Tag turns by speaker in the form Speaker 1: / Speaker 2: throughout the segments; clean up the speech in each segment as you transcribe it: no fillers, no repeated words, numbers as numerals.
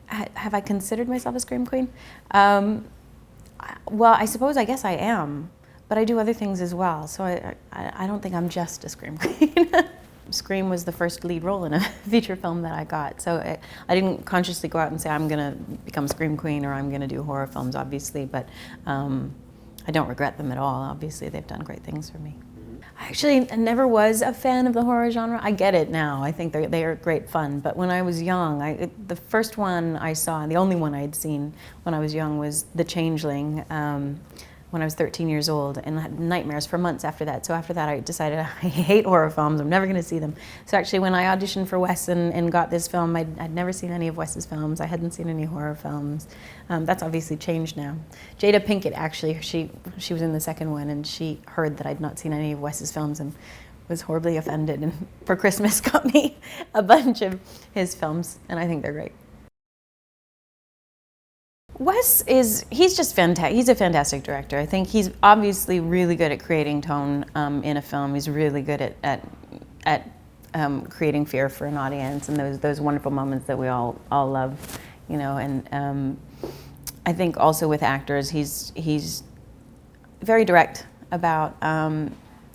Speaker 1: Have I considered myself a scream queen? Well, I guess I am, but I do other things as well. So I don't think I'm just a scream queen. Scream was the first lead role in a feature film that I got. So I didn't consciously go out and say I'm going to become a scream queen or I'm going to do horror films, obviously, but I don't regret them at all. Obviously, they've done great things for me. I actually never was a fan of the horror genre. I get it now. I think they are great fun. But when I was young, the first one I saw, and the only one I had seen when I was young, was The Changeling, when I was 13 years old, and I had nightmares for months after that. So after that, I decided I hate horror films. I'm never going to see them. So actually, when I auditioned for Wes and got this film, I'd never seen any of Wes's films. I hadn't seen any horror films. That's obviously changed now. Jada Pinkett, actually, she was in the second one, and she heard that I'd not seen any of Wes's films and was horribly offended, and for Christmas got me a bunch of his films, and I think they're great. Wes he's just fantastic. He's a fantastic director. I think he's obviously really good at creating tone in a film. He's really good at creating fear for an audience, and those wonderful moments that we all love, you know. And I think also with actors, he's very direct about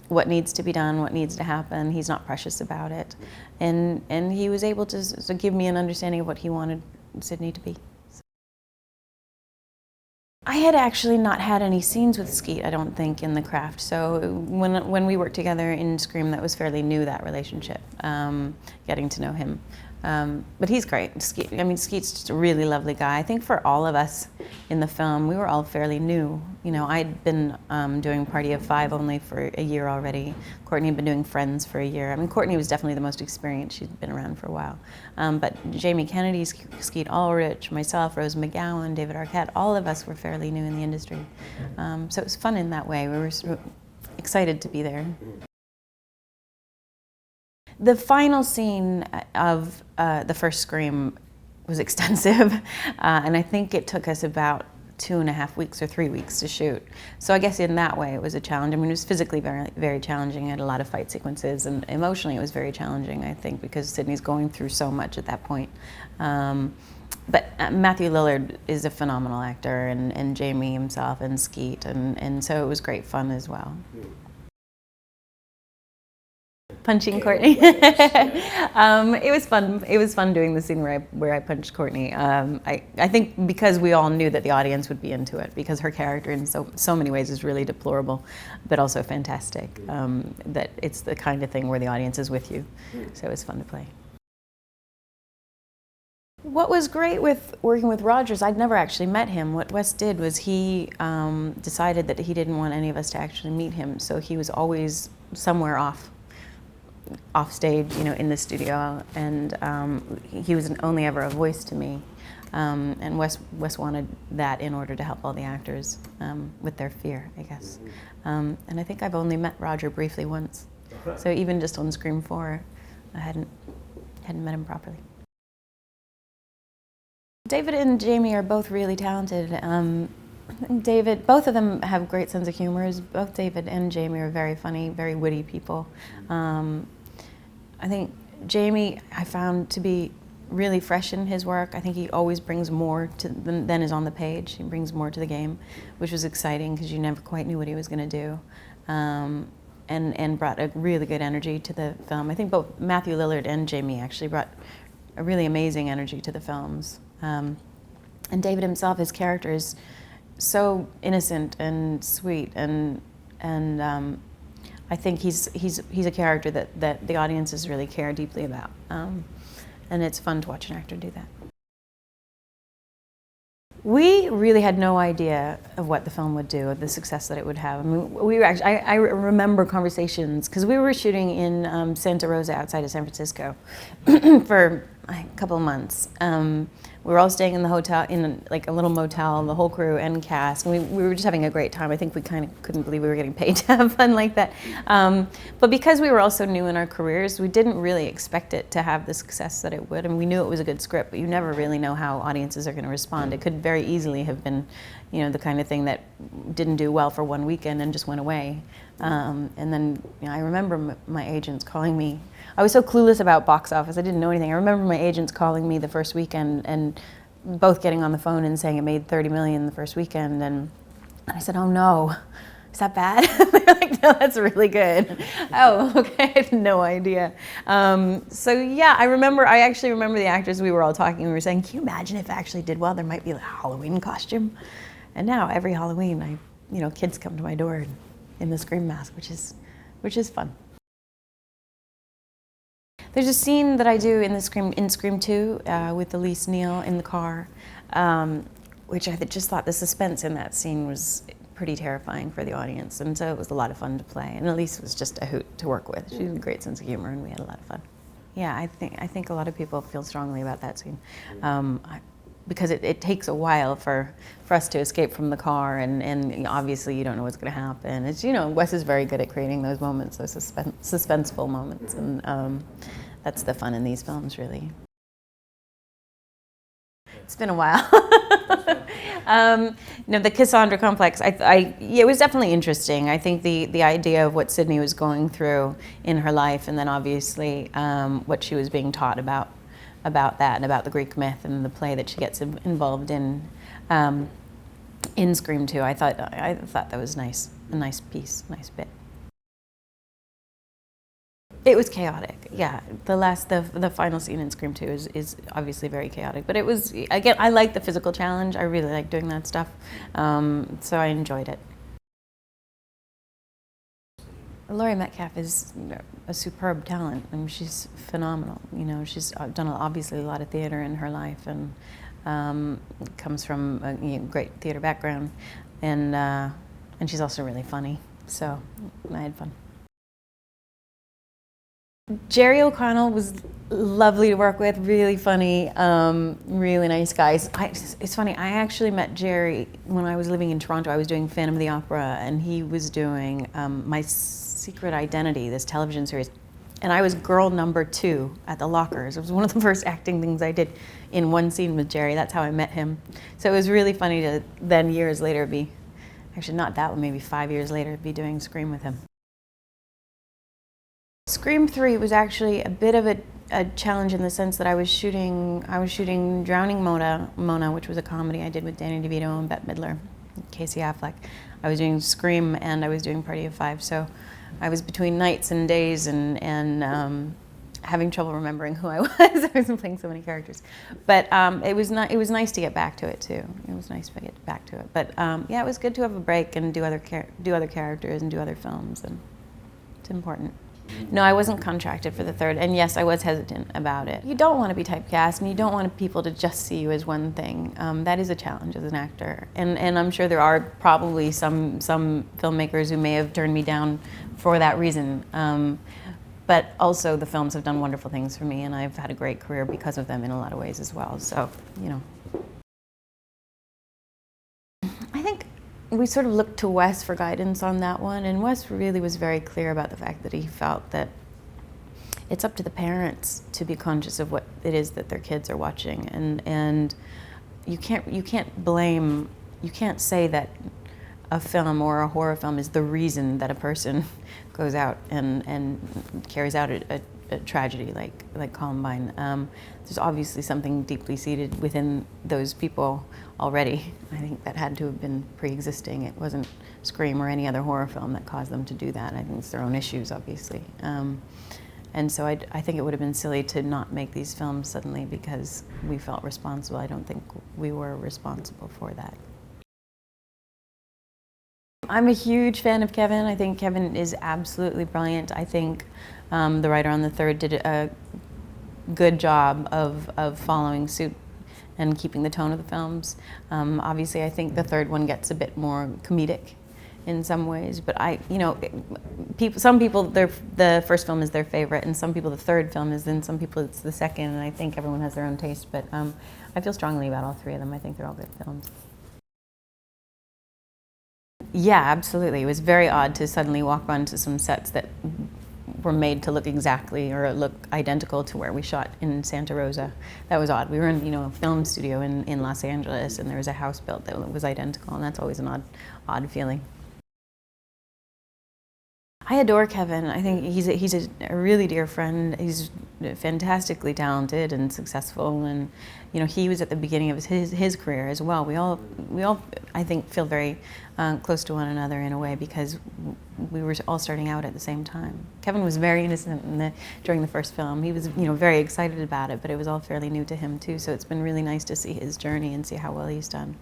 Speaker 1: what needs to be done, what needs to happen. He's not precious about it, and he was able to give me an understanding of what he wanted Sydney to be. I had actually not had any scenes with Skeet, I don't think, in the craft. So when we worked together in Scream, that was fairly new, that relationship, getting to know him. But he's great. Skeet's just a really lovely guy. I think for all of us in the film, we were all fairly new. You know, I'd been doing Party of Five only for a year already. Courtney had been doing Friends for a year. I mean, Courtney was definitely the most experienced. She'd been around for a while. But Jamie Kennedy, Skeet Ulrich, myself, Rose McGowan, David Arquette, all of us were fairly new in the industry. So it was fun in that way. We were sort of excited to be there. The final scene of the first Scream was extensive, and I think it took us about 2.5 weeks or 3 weeks to shoot. So I guess in that way it was a challenge. I mean, it was physically very, very challenging. I had a lot of fight sequences, and emotionally it was very challenging, I think, because Sydney's going through so much at that point. But Matthew Lillard is a phenomenal actor, and Jamie himself, and Skeet, and so it was great fun as well. Punching Courtney. It was fun. It was fun doing the scene where I punched Courtney. I think because we all knew that the audience would be into it, because her character in so many ways is really deplorable, but also fantastic. That it's the kind of thing where the audience is with you. So it was fun to play. What was great with working with Rogers, I'd never actually met him. What Wes did was he decided that he didn't want any of us to actually meet him, so he was always somewhere off stage, you know, in the studio, and he was only ever a voice to me. And Wes wanted that in order to help all the actors with their fear, I guess. And I think I've only met Roger briefly once, so even just on Scream 4, I hadn't met him properly. David and Jamie are both really talented. Both of them have great sense of humor. Both David and Jamie are very funny, very witty people. I think Jamie, I found to be really fresh in his work. I think he always brings more than is on the page. He brings more to the game, which was exciting because you never quite knew what he was going to do. And brought a really good energy to the film. I think both Matthew Lillard and Jamie actually brought a really amazing energy to the films. And David himself, his character is so innocent and sweet, and I think he's a character that the audiences really care deeply about, and it's fun to watch an actor do that. We really had no idea of what the film would do, of the success that it would have. I mean, we were actually, I remember conversations, because we were shooting in Santa Rosa outside of San Francisco for a couple of months. We were all staying in the hotel, in like a little motel, the whole crew and cast, and we were just having a great time. I think we kind of couldn't believe we were getting paid to have fun like that. But because we were all so new in our careers, we didn't really expect it to have the success that it would. I mean, we knew it was a good script, but you never really know how audiences are going to respond. It could very easily have been, you know, the kind of thing that didn't do well for one weekend and just went away. And then, you know, I remember my agents calling me. I was so clueless about box office. I didn't know anything. I remember my agents calling me the first weekend and both getting on the phone and saying it made 30 million the first weekend, and I said, "Oh no, is that bad?" They're like, "No, that's really good." Oh, okay, I had no idea. So yeah, I actually remember the actors, we were all talking, we were saying, "Can you imagine if it actually did well? There might be a Halloween costume." And now every Halloween, kids come to my door in the Scream mask, which is fun. There's a scene that I do in Scream 2 with Elise Neal in the car, which I just thought the suspense in that scene was pretty terrifying for the audience, and so it was a lot of fun to play. And Elise was just a hoot to work with. She had a great sense of humor, and we had a lot of fun. Yeah, I think a lot of people feel strongly about that scene. Because it takes a while for us to escape from the car, and obviously you don't know what's going to happen. It's, Wes is very good at creating those moments, those suspenseful moments, and that's the fun in these films, really. It's been a while. The Cassandra complex, it was definitely interesting. I think the idea of what Sydney was going through in her life, and then obviously what she was being taught about that and about the Greek myth and the play that she gets involved in Scream 2. I thought that was nice, a nice piece, nice bit. It was chaotic, yeah. The final scene in Scream 2 is obviously very chaotic, but it was, again, I like the physical challenge. I really like doing that stuff, so I enjoyed it. Laurie Metcalf is a superb talent. I mean, she's phenomenal. She's done obviously a lot of theater in her life, and comes from a great theater background, and she's also really funny. So I had fun. Jerry O'Connell was lovely to work with, really funny, really nice guys. It's funny, I actually met Jerry when I was living in Toronto. I was doing Phantom of the Opera, and he was doing My Secret Identity, this television series. And I was girl number 2 at the lockers. It was one of the first acting things I did in one scene with Jerry. That's how I met him. So it was really funny to then years later be, actually not that one, maybe 5 years later, be doing Scream with him. Scream 3 was actually a bit of a challenge in the sense that I was shooting Drowning Mona, which was a comedy I did with Danny DeVito and Bette Midler, Casey Affleck. I was doing Scream and I was doing Party of Five, so I was between nights and days and having trouble remembering who I was. I was playing so many characters, but it was nice to get back to it too. It was nice to get back to it, but yeah, it was good to have a break and do other characters and do other films, and it's important. No, I wasn't contracted for the third, and yes, I was hesitant about it. You don't want to be typecast, and you don't want people to just see you as one thing. That is a challenge as an actor, and I'm sure there are probably some filmmakers who may have turned me down for that reason. But also, the films have done wonderful things for me, and I've had a great career because of them in a lot of ways as well. So, I think we sort of looked to Wes for guidance on that one, and Wes really was very clear about the fact that he felt that it's up to the parents to be conscious of what it is that their kids are watching, and you can't say that a film or a horror film is the reason that a person goes out and carries out a tragedy like Columbine. There's obviously something deeply seated within those people already. I think that had to have been pre-existing. It wasn't Scream or any other horror film that caused them to do that. I think it's their own issues, obviously. And so I think it would have been silly to not make these films suddenly because we felt responsible. I don't think we were responsible for that. I'm a huge fan of Kevin. I think Kevin is absolutely brilliant. I think the writer on the third did a good job of following suit and keeping the tone of the films. Obviously, I think the third one gets a bit more comedic in some ways, but some people, the first film is their favorite, and some people the third film is, and some people it's the second, and I think everyone has their own taste, but I feel strongly about all three of them. I think they're all good films. Yeah, absolutely. It was very odd to suddenly walk onto some sets that were made to look exactly or look identical to where we shot in Santa Rosa. That was odd. We were in a film studio in Los Angeles, and there was a house built that was identical, and that's always an odd feeling. I adore Kevin. I think he's a really dear friend. He's fantastically talented and successful, and you know, he was at the beginning of his career as well. We all I think feel very close to one another in a way, because we were all starting out at the same time. Kevin was very innocent during the first film. He was, you know, very excited about it, but it was all fairly new to him too. So it's been really nice to see his journey and see how well he's done.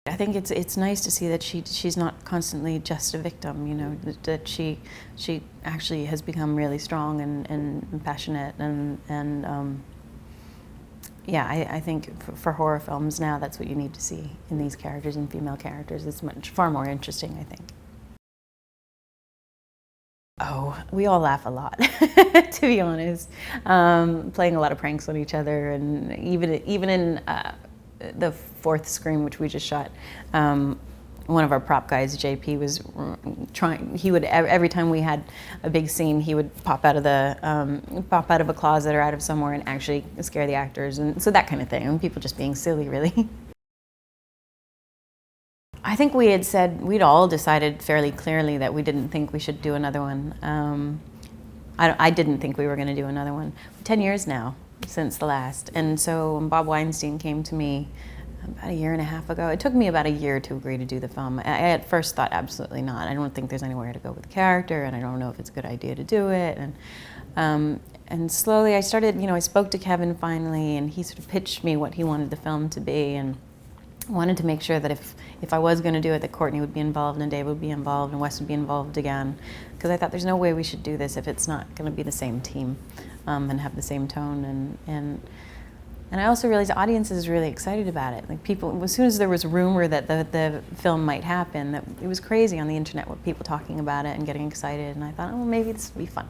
Speaker 1: I think it's nice to see that she's not constantly just a victim, you know, that she actually has become really strong and passionate, and yeah, I think for horror films now, that's what you need to see in these characters, and female characters. It's far more interesting, I think. Oh, we all laugh a lot, to be honest. Playing a lot of pranks on each other, and even in the fourth Scream, which we just shot, one of our prop guys, JP, was trying. He would, every time we had a big scene, he would pop out of a closet or out of somewhere and actually scare the actors, and so that kind of thing. And people just being silly, really. I think we'd all decided fairly clearly that we didn't think we should do another one. I didn't think we were going to do another one. 10 years now since the last, and so when Bob Weinstein came to me about a year and a half ago, it took me about a year to agree to do the film. I at first thought absolutely not. I don't think there's anywhere to go with the character, and I don't know if it's a good idea to do it. And slowly I started, you know, I spoke to Kevin finally, and he sort of pitched me what he wanted the film to be, and wanted to make sure that if I was going to do it, that Courtney would be involved, and Dave would be involved, and Wes would be involved again. Because I thought there's no way we should do this if it's not going to be the same team and have the same tone. And I also realized audiences is really excited about it. Like, people, as soon as there was rumor that the film might happen, that it was crazy on the internet with people talking about it and getting excited. And I thought, oh, maybe this would be fun.